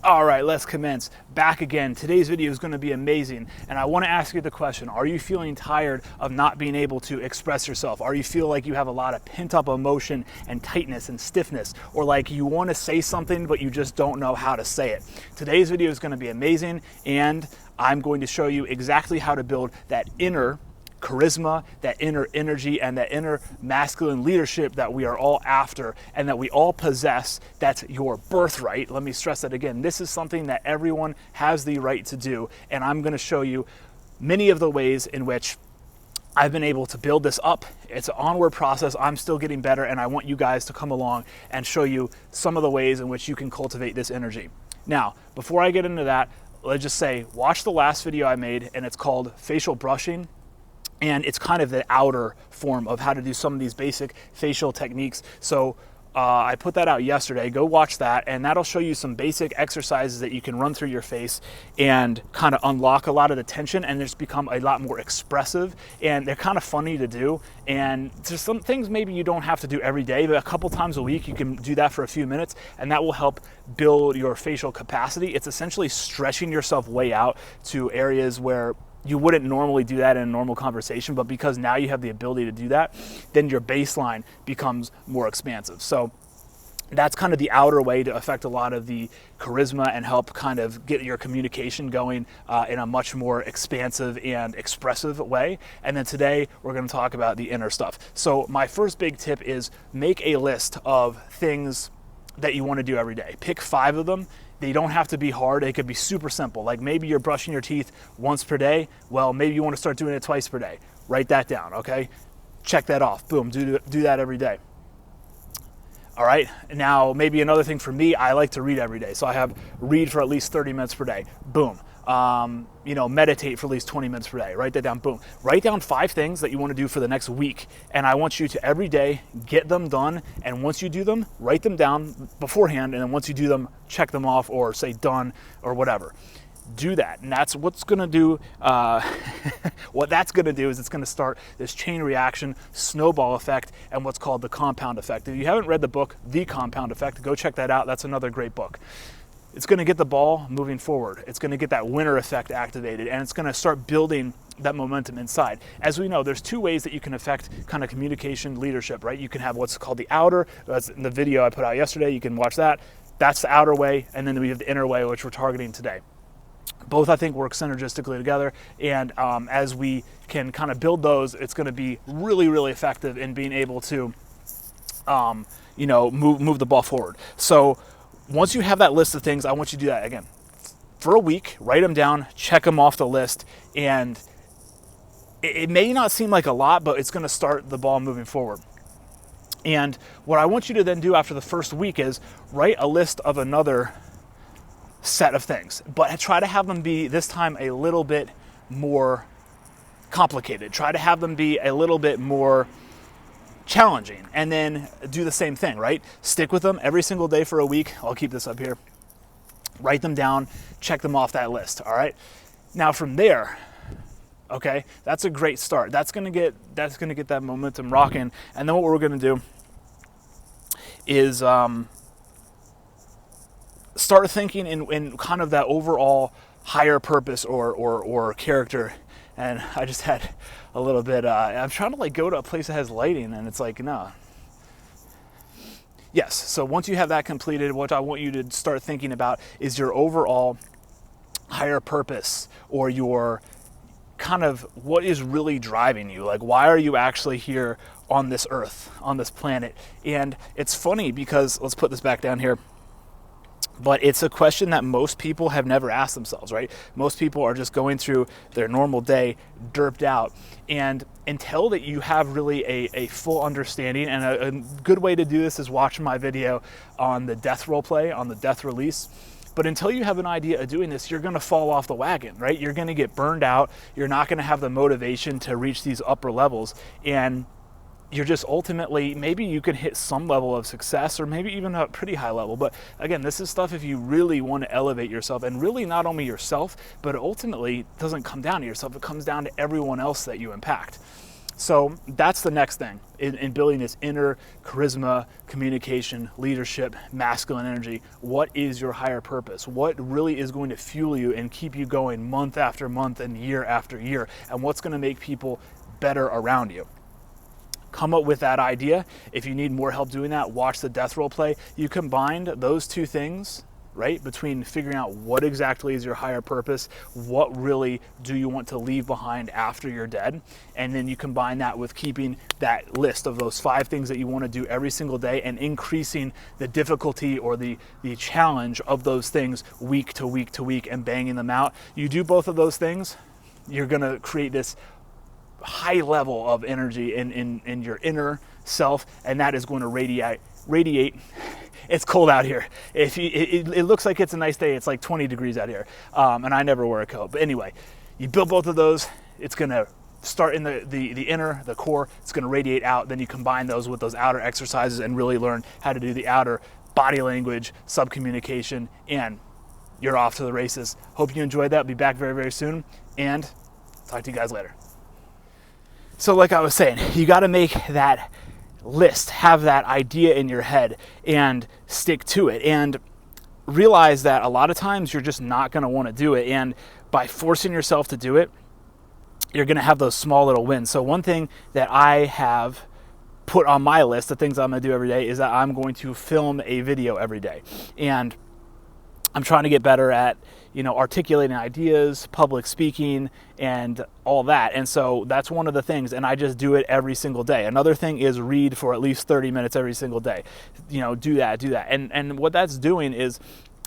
All right, let's commence. Back again. Today's video is going to be amazing, and I want to ask you the question, are you feeling tired of not being able to express yourself? Are you feel like you have a lot of pent-up emotion and tightness and stiffness, or like you want to say something but you just don't know how to say it? Today's video is going to be amazing, and I'm going to show you exactly how to build that inner charisma, that inner energy, and that inner masculine leadership that we are all after and that we all possess. That's your birthright. Let me stress that again. This is something that everyone has the right to do, and I'm going to show you many of the ways in which I've been able to build this up. It's an onward process. I'm still getting better, and I want you guys to come along and show you some of the ways in which you can cultivate this energy. Now, before I get into that, let's just say, watch the last video I made, and it's called Facial Brushing. And it's kind of the outer form of how to do some of these basic facial techniques. So I put that out yesterday. Go watch that, and that'll show you some basic exercises that you can run through your face and kind of unlock a lot of the tension and just become a lot more expressive. And they're kind of funny to do. And there's some things maybe you don't have to do every day, but a couple times a week you can do that for a few minutes, and that will help build your facial capacity. It's essentially stretching yourself way out to areas where you wouldn't normally do that in a normal conversation, but because now you have the ability to do that, then your baseline becomes more expansive. So that's kind of the outer way to affect a lot of the charisma and help kind of get your communication going in a much more expansive and expressive way. And then today we're going to talk about the inner stuff. So my first big tip is make a list of things that you want to do every day. Pick 5 of them. They don't have to be hard. They could be super simple. Like maybe you're brushing your teeth once per day. Well, maybe you want to start doing it twice per day. Write that down, okay? Check that off. Boom, do that every day. All right, now maybe another thing for me, I like to read every day. So I have read for at least 30 minutes per day. Boom. Meditate for at least 20 minutes per day. Write that down. Boom. Write down 5 things that you want to do for the next week. And I want you to every day get them done. And once you do them, write them down beforehand. And then once you do them, check them off or say done or whatever. Do that. And that's what's going to do. What that's going to do is it's going to start this chain reaction, snowball effect, and what's called the compound effect. If you haven't read the book, The Compound Effect, go check that out. That's another great book. It's going to get the ball moving forward. It's going to get that winner effect activated, and it's going to start building that momentum inside. As we know, there's 2 ways that you can affect kind of communication leadership, right? You can have what's called the outer. That's in the video I put out yesterday. You can watch that. That's the outer way, and then we have the inner way, which we're targeting today. Both, I think, work synergistically together, and as we can kind of build those, it's going to be really, really effective in being able to, move the ball forward. So once you have that list of things, I want you to do that again for a week. Write them down, check them off the list, and it may not seem like a lot, but it's going to start the ball moving forward. And what I want you to then do after the first week is write a list of another set of things, but try to have them be this time a little bit more complicated. Try to have them be a little bit more challenging, and then do the same thing, right? Stick with them every single day for a week. I'll keep this up here. Write them down, check them off that list, all right? Now from there, okay, that's a great start. That's gonna get that momentum rocking, and then what we're gonna do is start thinking in kind of that overall higher purpose or character. And I just had a little bit, I'm trying to like go to a place that has lighting, and it's like, no. Yes, so once you have that completed, what I want you to start thinking about is your overall higher purpose, or your kind of what is really driving you. Like, why are you actually here on this earth, on this planet? And it's funny because, let's put this back down here, but it's a question that most people have never asked themselves, right? Most people are just going through their normal day, derped out. And until that you have really a full understanding, and a good way to do this is watching my video on the death role play, on the death release. But until you have an idea of doing this, you're going to fall off the wagon, right? You're going to get burned out. You're not going to have the motivation to reach these upper levels. And you're just ultimately, maybe you can hit some level of success, or maybe even a pretty high level. But again, this is stuff if you really want to elevate yourself, and really not only yourself, but ultimately it doesn't come down to yourself, it comes down to everyone else that you impact. So that's the next thing in building this inner charisma, communication, leadership, masculine energy. What is your higher purpose? What really is going to fuel you and keep you going month after month and year after year? And what's going to make people better around you? Come up with that idea. If you need more help doing that, watch the death roll play. You combined those two things, right, between figuring out what exactly is your higher purpose, what really do you want to leave behind after you're dead, and then you combine that with keeping that list of those 5 things that you want to do every single day and increasing the difficulty or the challenge of those things week to week to week and banging them out. You do both of those things, you're going to create this high level of energy in your inner self, and that is going to radiate. It's cold out here. It looks like it's a nice day. It's like 20 degrees out here, and I never wear a coat. But anyway, you build both of those. It's going to start in the inner, the core. It's going to radiate out. Then you combine those with those outer exercises and really learn how to do the outer body language, sub-communication, and you're off to the races. Hope you enjoyed that. I'll be back very, very soon, and talk to you guys later. So like I was saying, you got to make that list, have that idea in your head and stick to it, and realize that a lot of times you're just not going to want to do it, and by forcing yourself to do it, you're going to have those small little wins. So one thing that I have put on my list of things I'm going to do every day is that I'm going to film a video every day, and I'm trying to get better at, articulating ideas, public speaking, and all that. And so that's one of the things, and I just do it every single day. Another thing is read for at least 30 minutes every single day. Do that. And what that's doing is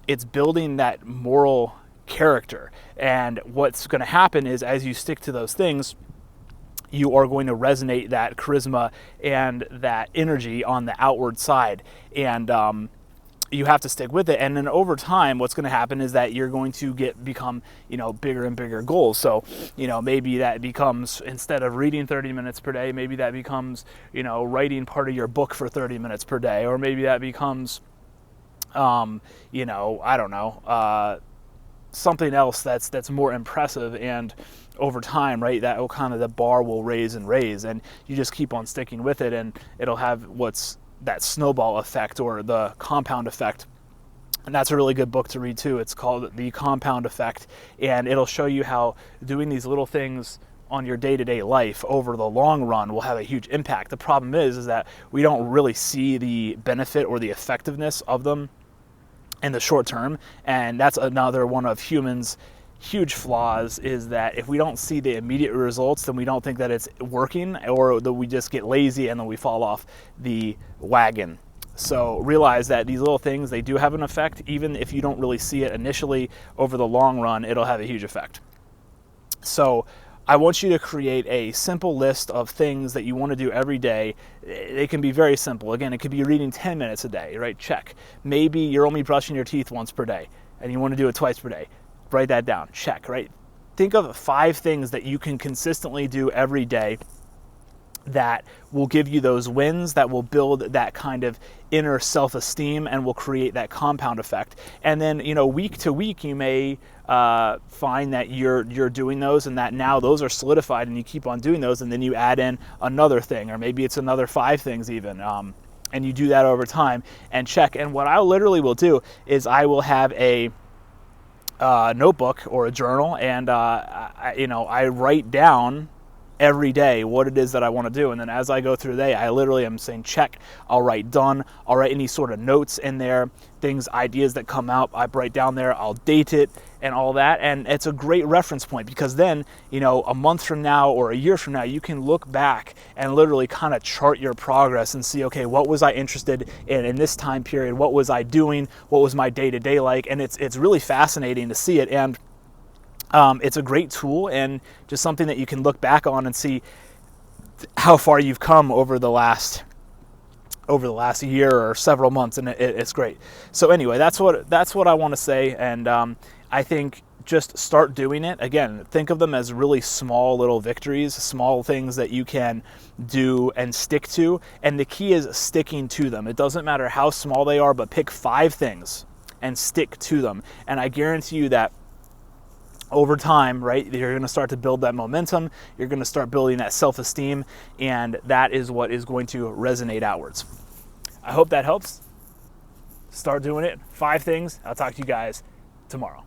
it's building that moral character. And what's going to happen is as you stick to those things, you are going to resonate that charisma and that energy on the outward side. And you have to stick with it, and then over time what's going to happen is that you're going to become bigger and bigger goals. So maybe that becomes, instead of reading 30 minutes per day, maybe that becomes writing part of your book for 30 minutes per day, or maybe that becomes I don't know, something else that's more impressive. And over time, right, that will kind of, the bar will raise, and you just keep on sticking with it, and it'll have that snowball effect or the compound effect. And that's a really good book to read too. It's called The Compound Effect, and it'll show you how doing these little things on your day-to-day life over the long run will have a huge impact. The problem is that we don't really see the benefit or the effectiveness of them in the short term, and that's another one of humans' huge flaws, is that if we don't see the immediate results, then we don't think that it's working, or that we just get lazy and then we fall off the wagon. So realize that these little things, they do have an effect. Even if you don't really see it initially, over the long run, it'll have a huge effect. So I want you to create a simple list of things that you want to do every day. They can be very simple. Again, it could be reading 10 minutes a day, right? Check. Maybe you're only brushing your teeth once per day and you want to do it twice per day. Write that down. Check, right? Think of 5 things that you can consistently do every day that will give you those wins, that will build that kind of inner self-esteem and will create that compound effect. And then, week to week, you may find that you're doing those, and that now those are solidified, and you keep on doing those, and then you add in another thing, or maybe it's another 5 things even. And you do that over time and check. And what I literally will do is I will have a notebook or a journal, and I write down every day what it is that I want to do, and then as I go through the day, I literally am saying check. I'll write done. I'll write any sort of notes in there, things, ideas that come out, I write down there. I'll date it and all that, and it's a great reference point, because then a month from now or a year from now, you can look back and literally kind of chart your progress and see, okay, what was I interested in this time period? What was I doing? What was my day-to-day like? And it's really fascinating to see it, and it's a great tool, and just something that you can look back on and see how far you've come over the last year or several months, and it's great. So anyway, that's what I want to say, and I think just start doing it. Again, think of them as really small little victories, small things that you can do and stick to, and the key is sticking to them. It doesn't matter how small they are, but pick 5 things and stick to them, and I guarantee you that over time, right, you're going to start to build that momentum. You're going to start building that self-esteem, and that is what is going to resonate outwards. I hope that helps. Start doing it. 5 things. I'll talk to you guys tomorrow.